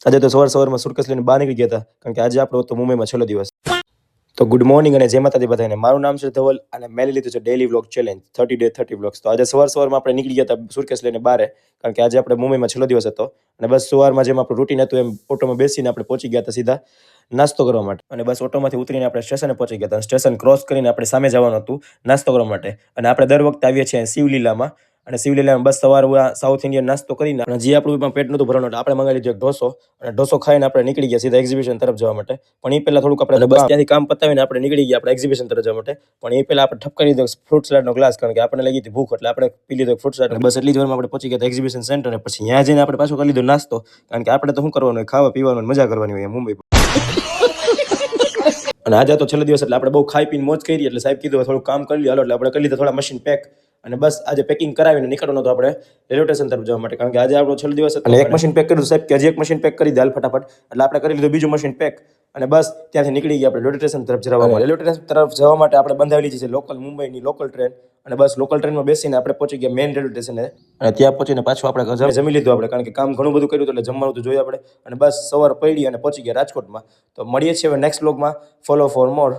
આજે તો સવારમાં સુટકેસ લઈને બહાર નીકળી ગયા હતા, કારણ કે આજે આપણો હતો મુંબઈમાં છેલ્લો દિવસ. તો ગુડ મોર્નિંગ અને જય માતાજી બધાને. મારું નામ છે ધવલ અને મેં લીધું છે daily vlog challenge 30 day 30 vlogs. તો આજે સવારમાં આપણે નીકળી ગયા હતા સુટકેસ લઈને બહાર, કારણ કે આજે આપણે મુંબઈમાં છેલ્લો દિવસ હતો. અને બસ સવારમાં જેમ આપણું રૂટીન હતું એમ ઓટોમાં બેસીને આપણે પહોંચી ગયા હતા સીધા નાસ્તો કરવા માટે. અને બસ ઓટોમાંથી ઉતરીને આપણે સ્ટેશને પહોંચી ગયા હતા. સ્ટેશન ક્રોસ કરીને આપણે સામે જવાનું હતું નાસ્તો કરવા માટે. અને આપણે દર વખતે આવીએ છીએ શિવલીલામાં. અને શિવલીલામાં બસ સવારમાં સાઉથ ઇન્ડિયન નાસ્તો કરીને અને જે આપણું પેટ નહોતું ભરવાનું એટલે આપણે મંગાવી લીધો એક ઢોસો. અને ઢોસો ખાઈને આપણે નીકળી ગયા સીધા એક્ઝિબિશન તરફ જવા માટે. પણ એ પહેલા થોડુંક આપણે બસ ત્યાંથી કામ પતાવીને આપણે નીકળી ગયા આપણે એક્ઝિબિશન તરફ જવા માટે. પણ એ પહેલા આપણે ઠપકારી લીધો ફ્રૂટ સલાડનો ગ્લાસ, કારણ કે આપણને લાગી હતી ભૂખ, એટલે આપણે પી લીધો ફ્રૂટ સલાડ. બસ એટલી જ વારમાં આપણે પહોંચી ગયા એક્ઝિબિશન સેન્ટર. અને પછી ત્યાં જઈને આપણે પાછો કરી લીધો નાસ્તો, કારણ કે આપણે તો શું કરવાનું હોય, ખાવા પીવાનું મજા કરવાની હોય મુંબઈ. અને આજે તો છેલ્લો દિવસ એટલે આપણે બહુ ખાઈ પીને મોજ કરી. એટલે સાહેબ કીધું થોડું કામ કરી લે, હાલો. એટલે આપણે કરી લીધા થોડા મશીન પેક. અને બસ આજે પેકિંગ કરાવીને નીકળવાનું હતું આપણે રેલવે સ્ટેશન તરફ જવા માટે, કારણ કે આજે આપણો છેલ્લો દિવસ હતો. અને એક મશીન પેક કર્યું સાહેબ કે હજી એક મશીન પેક કરી દે હાલ ફટાફટ. એટલે આપણે કરી લીધું બીજું મશીન પેક. અને બસ ત્યાંથી નીકળી ગયા આપણે રેલવે સ્ટેશન તરફ જવા માટે. રેલવે સ્ટેશન તરફ જવા માટે આપણે બંધાવેલી છે લોકલ મુંબઈની લોકલ ટ્રેન. અને બસ લોકલ ટ્રેનમાં બેસીને આપણે પહોંચી ગયા મેઇન રેલવે સ્ટેશને. અને ત્યાં પહોંચીને પાછું આપણે જમી લીધું આપણે, કારણ કે કામ ઘણું બધું કર્યું હતું એટલે જમવાનું તો જોઈએ આપણે. અને બસ સવાર પડી અને પહોંચી ગયા રાજકોટમાં. તો મળીએ છીએ હવે નેક્સ્ટ વ્લોગમાં. Follow for more.